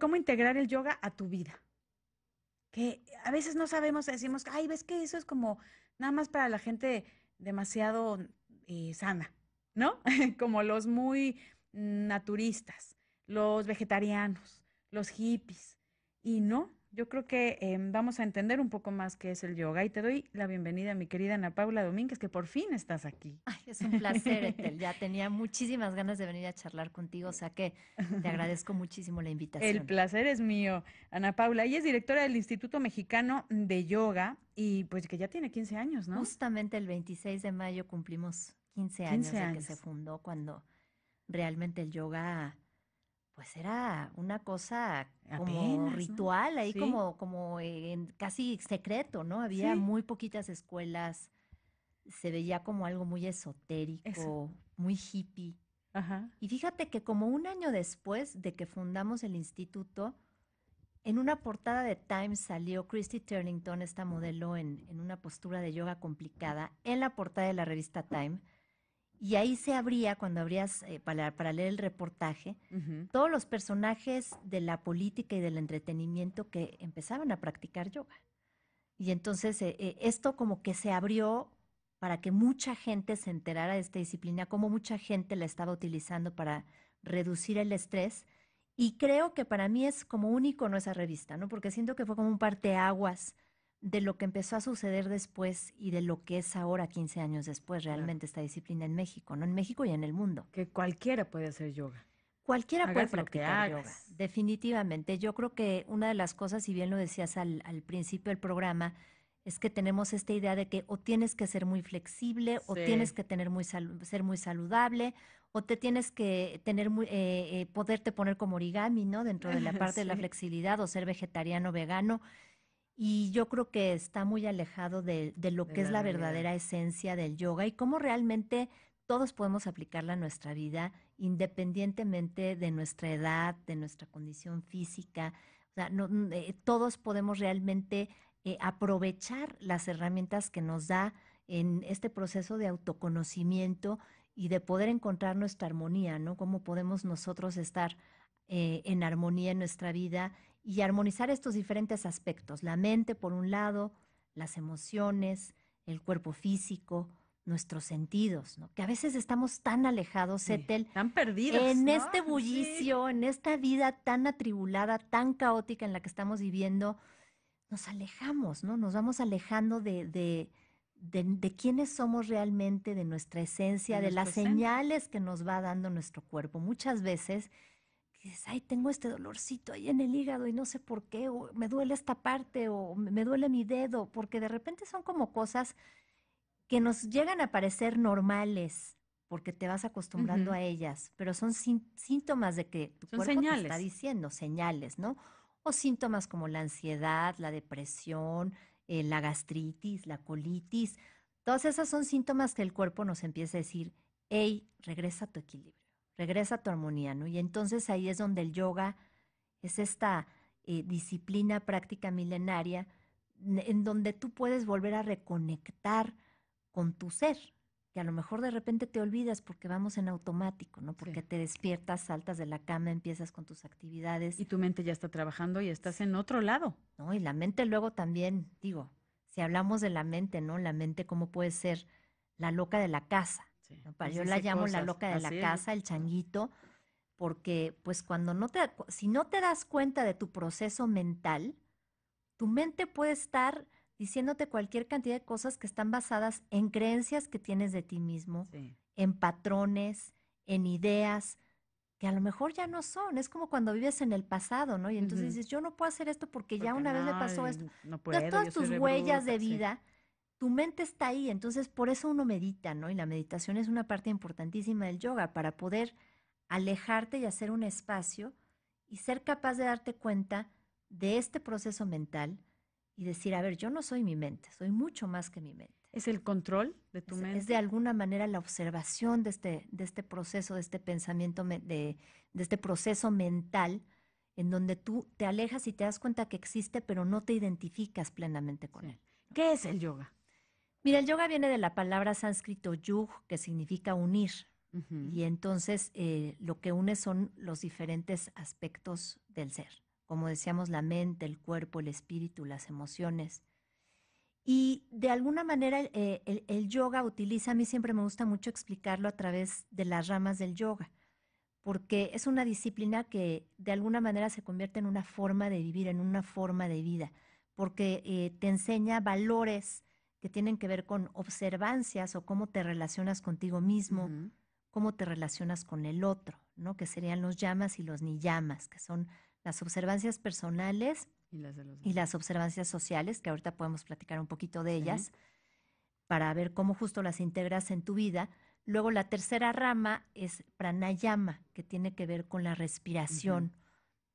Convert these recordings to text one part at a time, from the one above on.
cómo integrar el yoga a tu vida. Que a veces no sabemos, decimos, ay, ves que eso es como nada más para la gente demasiado sana, ¿no? Como los muy naturistas, los vegetarianos, los hippies. Y no, yo creo que vamos a entender un poco más qué es el yoga. Y te doy la bienvenida, mi querida Ana Paula Domínguez, que por fin estás aquí. Ay, es un placer, Etel. Ya tenía muchísimas ganas de venir a charlar contigo, o sea que te agradezco muchísimo la El invitación. placer es mío, Ana Paula. Ella es directora del Instituto Mexicano de Yoga y pues que ya tiene 15 años, ¿no? Justamente el 26 de mayo cumplimos 15 15 años de que se años. fundó, cuando realmente el yoga pues era una cosa como Apenas, ¿no? ritual, ahí Sí, casi secreto, ¿no? Había sí, muy poquitas escuelas, se veía como algo muy eso. esotérico, muy hippie. Ajá. Y fíjate que como un año después de que fundamos el instituto, en una portada de Time salió Christy Turlington, esta modelo en una postura de yoga complicada, en la portada de la revista Time. Y ahí se abría, cuando abrías para leer el reportaje, Ujú. todos los personajes de la política y del entretenimiento que empezaban a practicar yoga. Y entonces esto como que se abrió para que mucha gente se enterara de esta disciplina, como mucha gente la estaba utilizando para reducir el estrés. Y creo que para mí es como un icono esa revista, ¿no? Porque siento que fue como un parteaguas de lo que empezó a suceder después y de lo que es ahora, 15 años después, Claro. realmente esta disciplina en México, ¿no? En México y en el mundo. Que cualquiera puede hacer yoga. Cualquiera puede Hagas lo que practicar yoga, hagas. definitivamente. Yo creo que una de las cosas, si bien lo decías al principio del programa, es que tenemos esta idea de que o tienes que ser muy flexible, o tienes Sí, que tener ser muy saludable, o te tienes que tener poderte poner como origami, ¿no? Dentro de la parte de la sí, flexibilidad, o ser vegetariano, vegano. Y yo creo que está muy alejado de lo de que es la la realidad. verdadera esencia del yoga y cómo realmente todos podemos aplicarla a nuestra vida independientemente de nuestra edad, de nuestra condición física. O sea, todos podemos realmente aprovechar las herramientas que nos da en este proceso de autoconocimiento y de poder encontrar nuestra armonía, ¿no? Cómo podemos nosotros estar en armonía en nuestra vida y armonizar estos diferentes aspectos, la mente por un lado, las emociones, el cuerpo físico, nuestros sentidos, ¿no? Que a veces estamos tan alejados, Sí. Etel, Están perdidos, en ¿no? este Sí. bullicio, en esta vida tan atribulada, tan caótica en la que estamos viviendo, nos alejamos, ¿no? Nos vamos alejando de quiénes somos realmente, de nuestra De esencia, de las nuestro centro. señales que nos va dando nuestro cuerpo. Muchas veces que dices, ay, tengo este dolorcito ahí en el hígado y no sé por qué, o me duele esta parte, o me duele mi dedo, porque de repente son como cosas que nos llegan a parecer normales, porque te vas acostumbrando Ujú. a ellas, pero son síntomas de que tu Son cuerpo te está señales. diciendo, señales, ¿no? O síntomas como la ansiedad, la depresión, la gastritis, la colitis. Todas esas son síntomas que el cuerpo nos empieza a decir, hey, regresa a tu equilibrio, regresa a tu armonía, ¿no? Y entonces ahí es donde el yoga es esta disciplina práctica milenaria en donde tú puedes volver a reconectar con tu ser, que a lo mejor de repente te olvidas porque vamos en automático, ¿no? Sí. Porque te despiertas, saltas de la cama, empiezas con tus actividades, Y tu mente ya está trabajando y estás en otro lado. ¿no? Y la mente luego también, digo, si hablamos de la mente, ¿no? La mente cómo puede ser la loca de la casa, Sí. ¿no? Nos Yo la dice llamo la cosas. loca de Así la es. casa, el changuito, porque pues cuando si no te das cuenta de tu proceso mental, tu mente puede estar diciéndote cualquier cantidad de cosas que están basadas en creencias que tienes de ti mismo, Sí. en patrones, en ideas que a lo mejor ya no son. Es como cuando vives en el pasado, ¿no? Y entonces Ujú. dices, yo no puedo hacer esto porque ya Porque una vez me no, pasó esto. no Entonces, puedo, yo todas soy tus re huellas bruta. de Sí. vida, tu mente está ahí. Entonces, por eso uno medita, ¿no? Y la meditación es una parte importantísima del yoga para poder alejarte y hacer un espacio y ser capaz de darte cuenta de este proceso mental y decir, a ver, yo no soy mi mente, soy mucho más que mi mente. Es el control de tu Es de mente. alguna manera la observación de este proceso, de este pensamiento, de este proceso mental, en donde tú te alejas y te das cuenta que existe, pero no te identificas plenamente con él. Sí. ¿Qué es el yoga? Mira, el yoga viene de la palabra sánscrito yug, que significa unir. Ujú. Y entonces lo que une son los diferentes aspectos del ser. como decíamos, la mente, el cuerpo, el espíritu, las emociones. Y de alguna manera el yoga utiliza, a mí siempre me gusta mucho explicarlo a través de las ramas del yoga, porque es una disciplina que de alguna manera se convierte en una forma de vivir, en una forma de vida, porque te enseña valores que tienen que ver con observancias o cómo te relacionas contigo mismo, Ujú. cómo te relacionas con el otro, ¿no? Que serían los yamas y los niyamas, que son las observancias personales Y las de los y demás. las observancias sociales, que ahorita podemos platicar un poquito de Sí. ellas, para ver cómo justo las integras en tu vida. Luego la tercera rama es pranayama, que tiene que ver con la Ujú. respiración,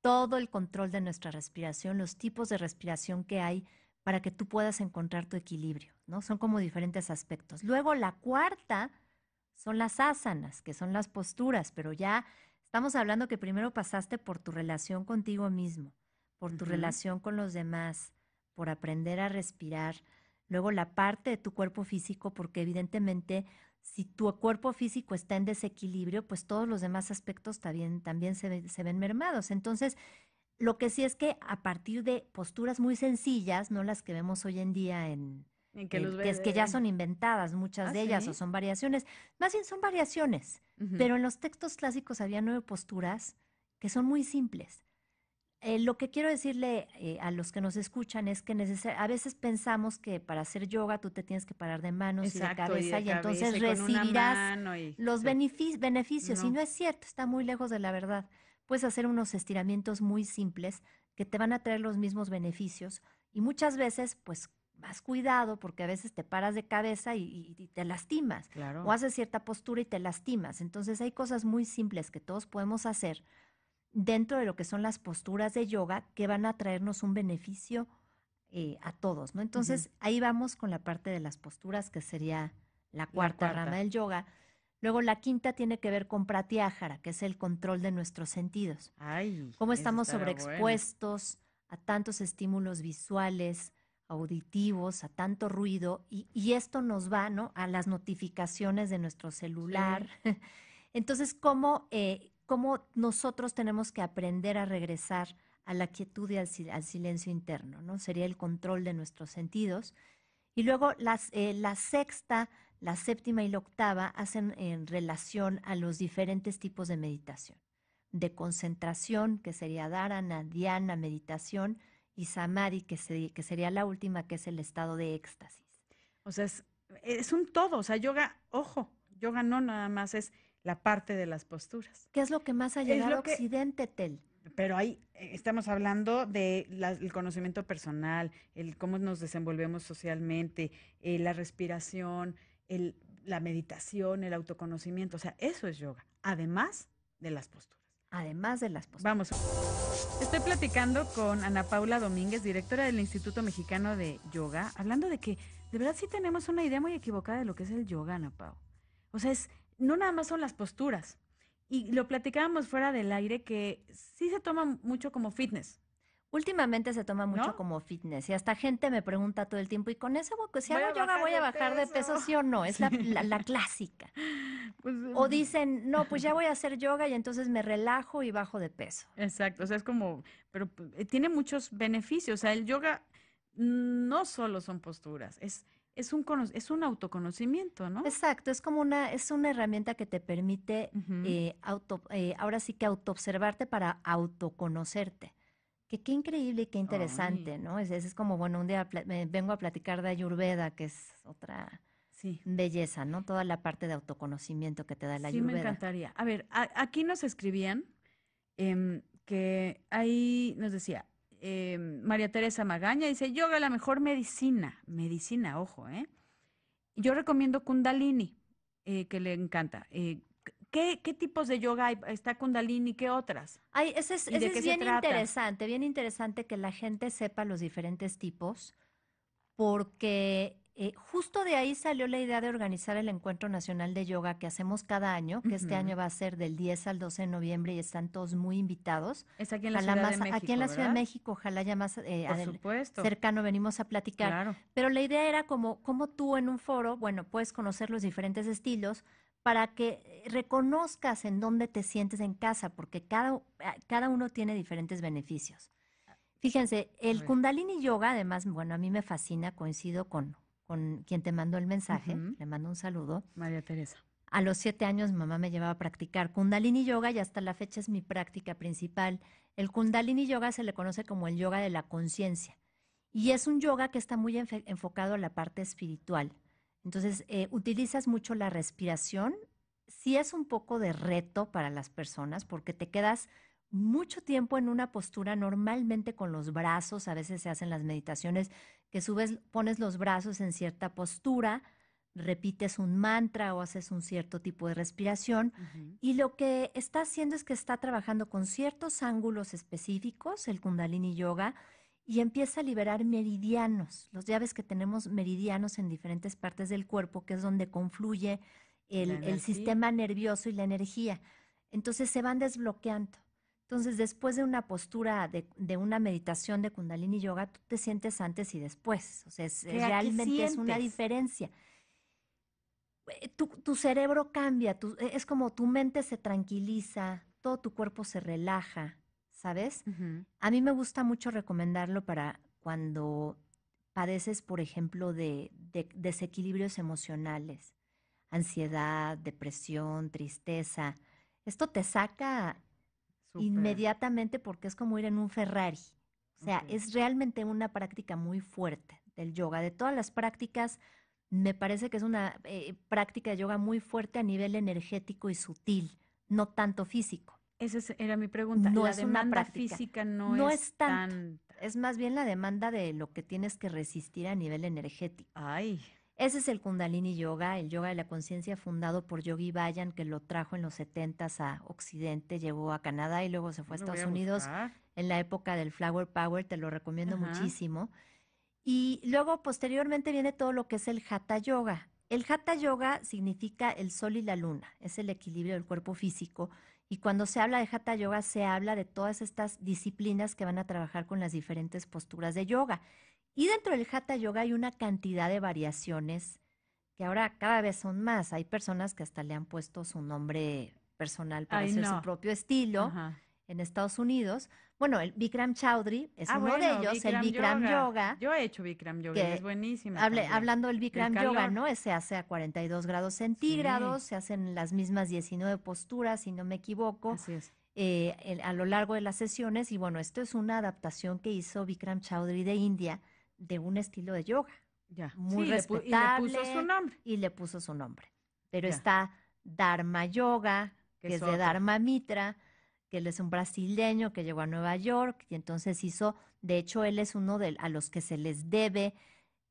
todo el control de nuestra respiración, los tipos de respiración que hay para que tú puedas encontrar tu equilibrio, ¿no? Son como diferentes aspectos. Luego la cuarta son las asanas, que son las posturas, pero ya estamos hablando que primero pasaste por tu relación contigo mismo, por tu Ujú. relación con los demás, por aprender a respirar, luego la parte de tu cuerpo físico, porque evidentemente si tu cuerpo físico está en desequilibrio, pues todos los demás aspectos también se ven mermados. Entonces, lo que sí es que a partir de posturas muy sencillas, no las que vemos hoy en día Y que los que ve es que ya son inventadas muchas Ah, de ellas o sí. son variaciones, más bien son variaciones, Ujú. pero en los textos clásicos había 9 posturas que son muy simples. Lo que quiero decirle a los que nos escuchan es que a veces pensamos que para hacer yoga tú te tienes que parar de manos y de Exacto, y cabeza de y cabeza entonces y con una recibirás mano y los sí. beneficios. Y No, no es cierto, está muy lejos de la verdad. Puedes hacer unos estiramientos muy simples que te van a traer los mismos beneficios y muchas veces, pues, más cuidado porque a veces te paras de cabeza y te lastimas o claro. haces cierta postura y te lastimas. Entonces hay cosas muy simples que todos podemos hacer dentro de lo que son las posturas de yoga que van a traernos un beneficio a todos, ¿no? Ujú. Entonces, ahí vamos con la parte de las posturas, que sería la La cuarta rama cuarta. del yoga. Luego, la quinta tiene que ver con pratyahara, que es el control de nuestros sentidos. Ay, Cómo esa estamos estará buena. sobreexpuestos a tantos estímulos visuales, auditivos, a tanto ruido, y esto nos va, ¿no? A las notificaciones de nuestro celular. Sí. Entonces, cómo nosotros tenemos que aprender a regresar a la quietud y al silencio interno, ¿no? Sería el control de nuestros sentidos. Y luego la sexta, la séptima y la octava hacen en relación a los diferentes tipos de meditación. De concentración, que sería dharana, dhyana, meditación, y samadhi, que sería la última, que es el estado de éxtasis. O sea, es un todo. O sea, yoga, ojo, yoga no nada más es la parte de las posturas. ¿Qué es lo que más ha Es llegado a lo que, Occidente, Tel? pero ahí estamos hablando de el conocimiento personal, el cómo nos desenvolvemos socialmente, la respiración, el, la meditación, el autoconocimiento. O sea, eso es yoga, además de las posturas. Además de las Vamos, posturas. estoy platicando con Ana Paula Domínguez, directora del Instituto Mexicano de Yoga, hablando de que de verdad sí tenemos una idea muy equivocada de lo que es el yoga, Ana Pau. O sea, no nada más son las posturas. Y lo platicábamos fuera del aire que sí se toma mucho como fitness, Últimamente se toma mucho ¿no? como fitness y hasta gente me pregunta todo el tiempo, ¿y con eso, si Voy hago a yoga, bajar voy a de bajar de peso. peso, sí o no? Es Sí. la clásica. Pues, O dicen, no, pues ya voy a hacer yoga y entonces me relajo y bajo de peso. exacto, o sea, es como, pero tiene muchos beneficios. O sea, el yoga no solo son posturas, es un autoconocimiento, ¿no? Exacto, es una herramienta que te permite Ujú. ahora sí que autoobservarte para autoconocerte. Que qué increíble y qué Ay, interesante, ¿no? Es como, bueno, un día me vengo a platicar de Ayurveda, que es otra sí, belleza, ¿no? Toda la parte de autoconocimiento que te da la sí me Ayurveda. encantaría. A ver, aquí nos escribían que ahí nos decía María Teresa Magaña, dice, yoga la mejor medicina, medicina, ojo, ¿eh? Yo recomiendo Kundalini, que le encanta. ¿Qué tipos de yoga hay? Está Kundalini, ¿qué otras? Ay, ¿Y ese de es qué se trata? bien interesante que la gente sepa los diferentes tipos, porque justo de ahí salió la idea de organizar el Encuentro Nacional de Yoga que hacemos cada año, que este Ujú. año va a ser del 10 al 12 de noviembre y están todos muy invitados. Es aquí en la Ojalá Ciudad de más, aquí en México, la Ciudad de ¿verdad? México, ojalá ya más Por supuesto, cercano venimos a platicar. claro. Pero la idea era como tú en un foro, bueno, puedes conocer los diferentes estilos para que reconozcas en dónde te sientes en casa, porque cada uno tiene diferentes beneficios. Fíjense, A el ver. Kundalini Yoga, además, bueno, a mí me fascina, coincido con quien te mandó el mensaje, Ujú. le mando un saludo. María Teresa. A los 7 años mi mamá me llevaba a practicar Kundalini Yoga y hasta la fecha es mi práctica principal. El Kundalini Yoga se le conoce como el yoga de la conciencia y es un yoga que está muy enfocado a la parte espiritual. Entonces, utilizas mucho la respiración. Sí es un poco de reto para las personas porque te quedas mucho tiempo en una postura normalmente con los brazos. A veces se hacen las meditaciones que subes, pones los brazos en cierta postura, repites un mantra o haces un cierto tipo de respiración Ujú. y lo que está haciendo es que está trabajando con ciertos ángulos específicos, el Kundalini Yoga, y empieza a liberar meridianos. Los llaves que tenemos meridianos en diferentes partes del cuerpo, que es donde confluye La el energía. sistema nervioso y la energía. Entonces se van desbloqueando. Entonces, después de una postura de una meditación de Kundalini Yoga, tú te sientes antes y después. O sea, ¿Qué realmente es una sientes? diferencia. Tu cerebro cambia, es como tu mente se tranquiliza, todo tu cuerpo se relaja, ¿sabes? Ujú. A mí me gusta mucho recomendarlo para cuando padeces, por ejemplo, de desequilibrios emocionales, ansiedad, depresión, tristeza. Esto te saca Súper. inmediatamente porque es como ir en un Ferrari. O Ok. sea, es realmente una práctica muy fuerte del yoga. De todas las prácticas, me parece que es una práctica de yoga muy fuerte a nivel energético y sutil, no tanto físico. Era mi pregunta. No La es una demanda práctica, física no no es es tanto. tanta. Es más bien la demanda de lo que tienes que resistir a nivel energético. Ay, Ese es el Kundalini Yoga, el yoga de la conciencia fundado por Yogi Bayan, que lo trajo en los 70s a Occidente, llegó a Canadá y luego se fue a lo voy Estados a Unidos buscar. en la época del Flower Power, te lo recomiendo Ajá. muchísimo. Y luego posteriormente viene todo lo que es el Hatha Yoga. El Hatha Yoga significa el sol y la luna, es el equilibrio del cuerpo físico. Y cuando se habla de Hatha Yoga, se habla de todas estas disciplinas que van a trabajar con las diferentes posturas de yoga. Y dentro del Hatha Yoga hay una cantidad de variaciones que ahora cada vez son más. Hay personas que hasta le han puesto su nombre personal para Ay, hacer su no. propio estilo Ajá. en Estados Unidos. Bueno, el Bikram Chaudhry es Ah, uno de bueno, ellos, el Bikram Bikram Yoga. Yoga, Yo he hecho Bikram Yoga y es que buenísima también. hablando del El Bikram Yoga, calor. ¿no? Se hace a 42 grados Sí, centígrados, se hacen las mismas 19 posturas, si no me equivoco, así es. a lo largo de las sesiones. Y bueno, esto es una adaptación que hizo Bikram Chaudhry de India de un estilo de yoga Ya. muy Sí, y le puso su respetable nombre. y le puso su nombre. Pero Ya. está Dharma Yoga, Que que es es de otro. Dharma Mitra, que él es un brasileño que llegó a Nueva York y entonces hizo, de hecho, él es uno a los que se les debe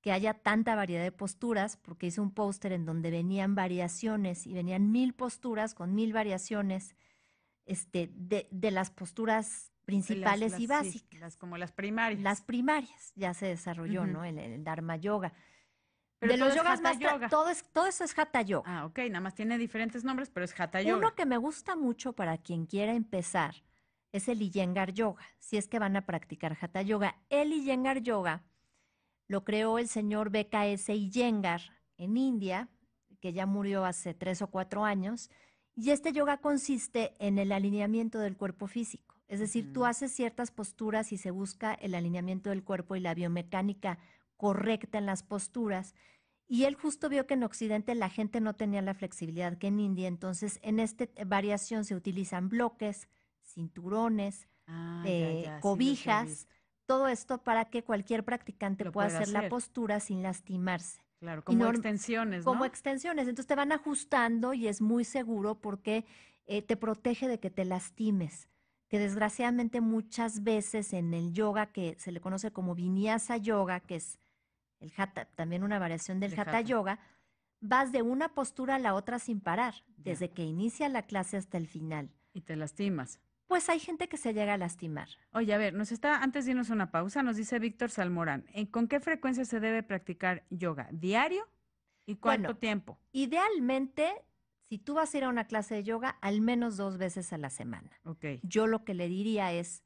que haya tanta variedad de posturas, porque hizo un póster en donde venían variaciones y venían 1000 posturas con 1000 variaciones de las posturas principales y Sí, básicas. como las Las primarias. primarias ya se desarrolló, Ujú. ¿no? El Dharma Yoga. Pero De todo los es yogas Hatha más, Yoga. todo eso es Hatha Yoga. Ah, ok, nada más tiene diferentes nombres, pero es Hatha Uno Yoga. que me gusta mucho para quien quiera empezar es el Iyengar Yoga, si es que van a practicar Hatha Yoga. El Iyengar Yoga lo creó el señor BKS Iyengar en India, que ya murió hace 3 o 4 años, y este yoga consiste en el alineamiento del cuerpo físico. Es decir, tú Ujú. haces ciertas posturas y se busca el alineamiento del cuerpo y la biomecánica correcta en las posturas. Y él justo vio que en Occidente la gente no tenía la flexibilidad que en India, entonces en esta variación se utilizan bloques, cinturones, Ah, ya, ya, sí los he cobijas, visto. todo esto para que cualquier practicante Lo pueda puede hacer la hacer, postura sin lastimarse. claro, Y como extensiones, como ¿no? extensiones, entonces te van ajustando y es muy seguro porque te protege de que te lastimes. Que desgraciadamente muchas veces en el yoga que se le conoce como vinyasa yoga, que es el hatha, también una variación del De hatha Hatha, yoga, vas de una postura a la otra sin parar, ya. desde que inicia la clase hasta el final. Y te lastimas. Pues hay gente que se llega a lastimar. Oye, a ver, antes de irnos a una pausa, nos dice Víctor Salmorán, ¿con qué frecuencia se debe practicar yoga? ¿Diario? ¿Y cuánto Bueno, tiempo? idealmente, si tú vas a ir a una clase de yoga, al menos 2 veces a la semana. Ok. Yo lo que le diría es,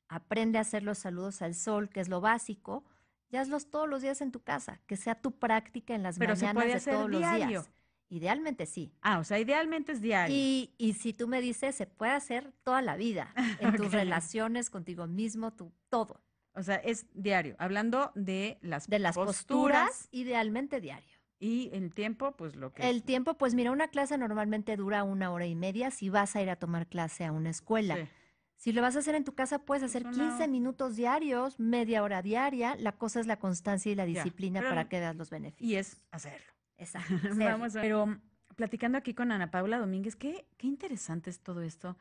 aprende a hacer los saludos al sol, que es lo básico, y hazlos todos los días en tu casa, que sea tu práctica en las Pero se mañanas puede de hacer todos los diario. días. Idealmente sí. Ah, o sea, idealmente es diario. Y si tú me dices, se puede hacer toda la vida, en tus Ok. relaciones contigo mismo, todo. O sea, es diario, hablando de las De las posturas, posturas idealmente diario. y el tiempo, pues lo que El tiempo, pues mira, una clase normalmente dura 1 hora y media si vas a ir a tomar clase a una escuela. sí, Si lo vas a hacer en tu casa, puedes pues hacer 15 minutos diarios, media hora diaria. La cosa es la constancia y la ya, disciplina para pero que veas los y es beneficios. hacerlo. Exacto, hacerlo. Vamos a, pero platicando aquí con Ana Paula Domínguez, qué interesante es todo esto.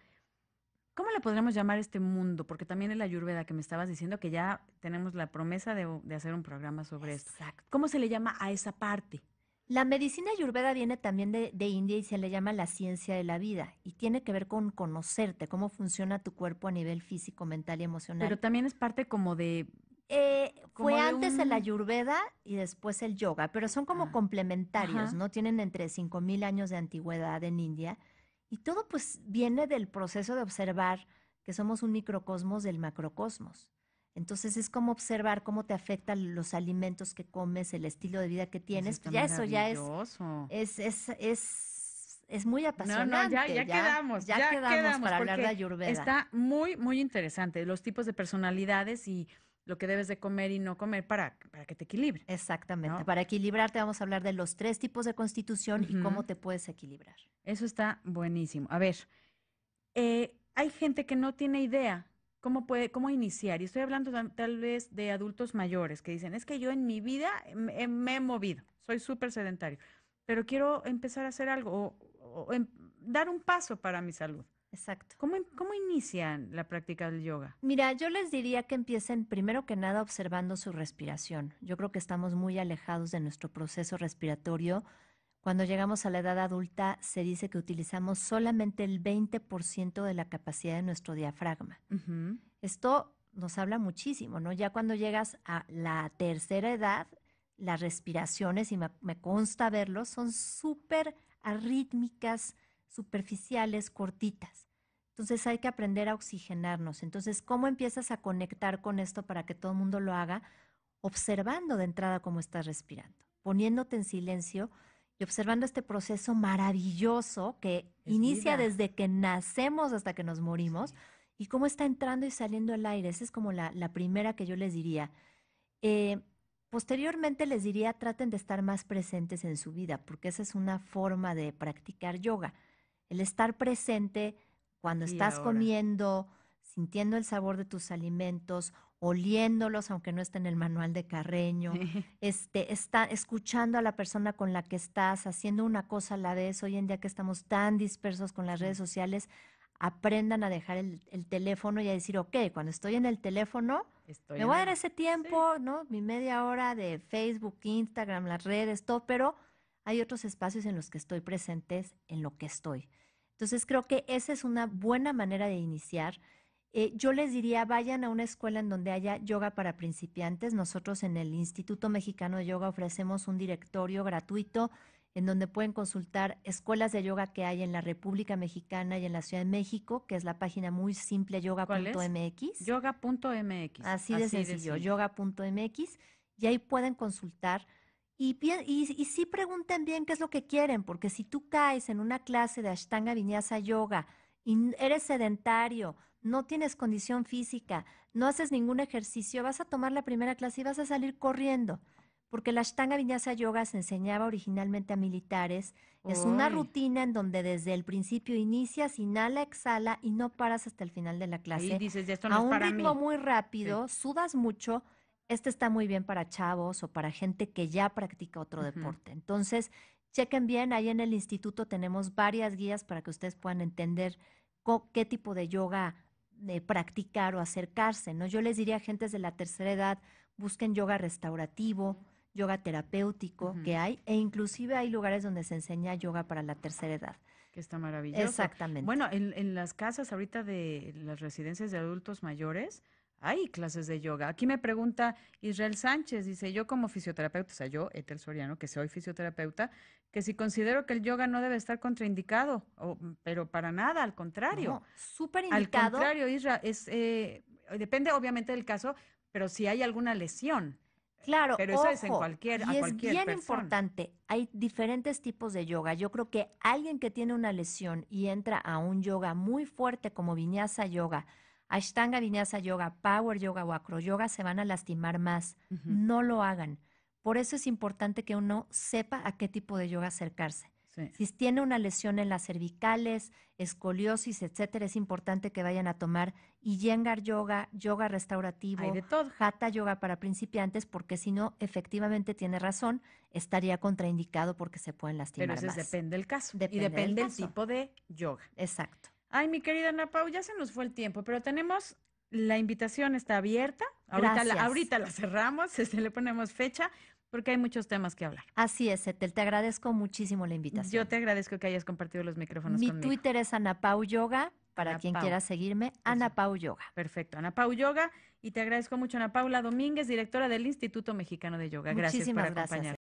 ¿Cómo le podríamos llamar este mundo? Porque también es la Ayurveda que me estabas diciendo que ya tenemos la promesa de hacer un programa sobre esto. Exacto. ¿Cómo se le llama a esa parte? La medicina ayurveda viene también de India y se le llama la ciencia de la vida y tiene que ver con conocerte, cómo funciona tu cuerpo a nivel físico, mental y Pero emocional. también es parte Fue como de antes el un, ayurveda y después el yoga, pero son como ah, complementarios, ajá, ¿no? Tienen entre 5.000 años de antigüedad en India y todo pues viene del proceso de observar que somos un microcosmos del macrocosmos. Entonces es como observar cómo te afectan los alimentos que comes, el estilo de vida que eso tienes, está pues ya eso ya es, maravilloso. es, es, es muy No, no, apasionante, ya ya quedamos quedamos, para hablar de porque ayurveda. está muy interesante los tipos de personalidades y lo que debes de comer y no comer para que te equilibre, Exactamente. ¿no? Para equilibrarte vamos a hablar de los 3 tipos de constitución y Ujú. cómo te puedes equilibrar. Eso está buenísimo. A ver, hay gente que no tiene idea cómo iniciar. Y estoy hablando tal vez de adultos mayores que dicen, es que yo en mi vida me he movido, soy súper sedentario, pero quiero empezar a hacer algo dar un paso para mi salud. Exacto. ¿Cómo inician la práctica del yoga? Mira, yo les diría que empiecen primero que nada observando su respiración. Yo creo que estamos muy alejados de nuestro proceso respiratorio. Cuando llegamos a la edad adulta, se dice que utilizamos solamente el 20% de la capacidad de nuestro diafragma. Ujú. Esto nos habla muchísimo, ¿no? Ya cuando llegas a la tercera edad, las respiraciones, y me consta verlo, son súper arrítmicas, superficiales, cortitas. Entonces hay que aprender a oxigenarnos. Entonces, ¿cómo empiezas a conectar con esto para que todo el mundo lo haga? Observando de entrada cómo estás respirando, poniéndote en silencio y observando este proceso maravilloso que Es inicia vida. desde que nacemos hasta que nos morimos Sí. y cómo está entrando y saliendo el aire. Esa es como la primera que yo les diría. Eh, Posteriormente les diría, traten de estar más presentes en su vida, porque esa es una forma de practicar yoga. El estar presente cuando Aquí y estás ahora. comiendo, sintiendo el sabor de tus alimentos, oliéndolos, aunque no esté en el manual de Carreño, está escuchando a la persona con la que estás, haciendo una cosa a la vez. Hoy en día que estamos tan dispersos con las Sí. redes sociales, aprendan a dejar el teléfono y a decir, ok, cuando estoy en el teléfono, Estoy me en voy a dar el... ese Sí. tiempo, ¿no? Mi media hora de Facebook, Instagram, las redes, todo, pero hay otros espacios en los que estoy presentes en lo que estoy. Entonces creo que esa es una buena manera de iniciar. Yo les diría, vayan a una escuela en donde haya yoga para principiantes. Nosotros en el Instituto Mexicano de Yoga ofrecemos un directorio gratuito en donde pueden consultar escuelas de yoga que hay en la República Mexicana y en la Ciudad de México, que es la página muy simple ¿Cuál es? yoga.mx. Yoga.mx. Así de Así de sencillo, simple. yoga.mx, y ahí pueden consultar y sí pregunten bien qué es lo que quieren, porque si tú caes en una clase de Ashtanga Vinyasa Yoga y eres sedentario, no tienes condición física, no haces ningún ejercicio, vas a tomar la primera clase y vas a salir corriendo, porque la Ashtanga Vinyasa Yoga se enseñaba originalmente a militares. Es una Uy, rutina en donde desde el principio inicias, inhala, exhala y no paras hasta el final de la ahí clase dices, ya esto no a es un para ritmo mí. muy Sí. rápido, sudas mucho. Este está muy bien para chavos o para gente que ya practica otro Ujú. deporte. Entonces, chequen bien, ahí en el instituto tenemos varias guías para que ustedes puedan entender qué tipo de yoga practicar o acercarse, ¿no? Yo les diría a gentes de la tercera edad, busquen yoga restaurativo, yoga terapéutico que Ujú. hay, e inclusive hay lugares donde se enseña yoga para la tercera edad. Que está maravilloso. Exactamente. Bueno, en las casas ahorita de las residencias de adultos mayores hay clases de yoga. Aquí me pregunta Israel Sánchez, dice, yo como fisioterapeuta, o sea, yo, Etel Soriano, que soy fisioterapeuta, que si considero que el yoga no debe estar contraindicado, pero para nada, al contrario. No, súper Al indicado. contrario, Isra, depende obviamente del caso, pero si hay alguna lesión, Claro, pero eso es ojo, a y es cualquier bien persona. importante, hay diferentes tipos de yoga. Yo creo que alguien que tiene una lesión y entra a un yoga muy fuerte como Vinyasa Yoga, Ashtanga, Vinyasa Yoga, Power Yoga o Acroyoga se van a lastimar más. No lo hagan. Por eso es importante que uno sepa a qué tipo de yoga acercarse. Sí. Si tiene una lesión en las cervicales, escoliosis, etcétera, es importante que vayan a tomar Iyengar Yoga, yoga restaurativo, Hay de todo. Hatha Yoga para principiantes, porque si no, efectivamente tiene razón, estaría contraindicado porque se pueden Pero lastimar eso más. depende del caso. Depende y depende del del caso. tipo de yoga. Exacto. Ay, mi querida Ana Pau, ya se nos fue el tiempo, pero tenemos, la invitación está abierta. Gracias. Ahorita la cerramos, le ponemos fecha, porque hay muchos temas que hablar. Así es, Etel, te agradezco muchísimo la invitación. Yo te agradezco que hayas compartido los micrófonos Mi conmigo. Twitter es Ana Pau Yoga, para Ana quien Pau. quiera seguirme, Ana Pau Yoga. Perfecto, Ana Pau Yoga, y te agradezco mucho, Ana Paula Domínguez, directora del Instituto Mexicano de Yoga. Gracias por Muchísimas gracias. acompañarnos.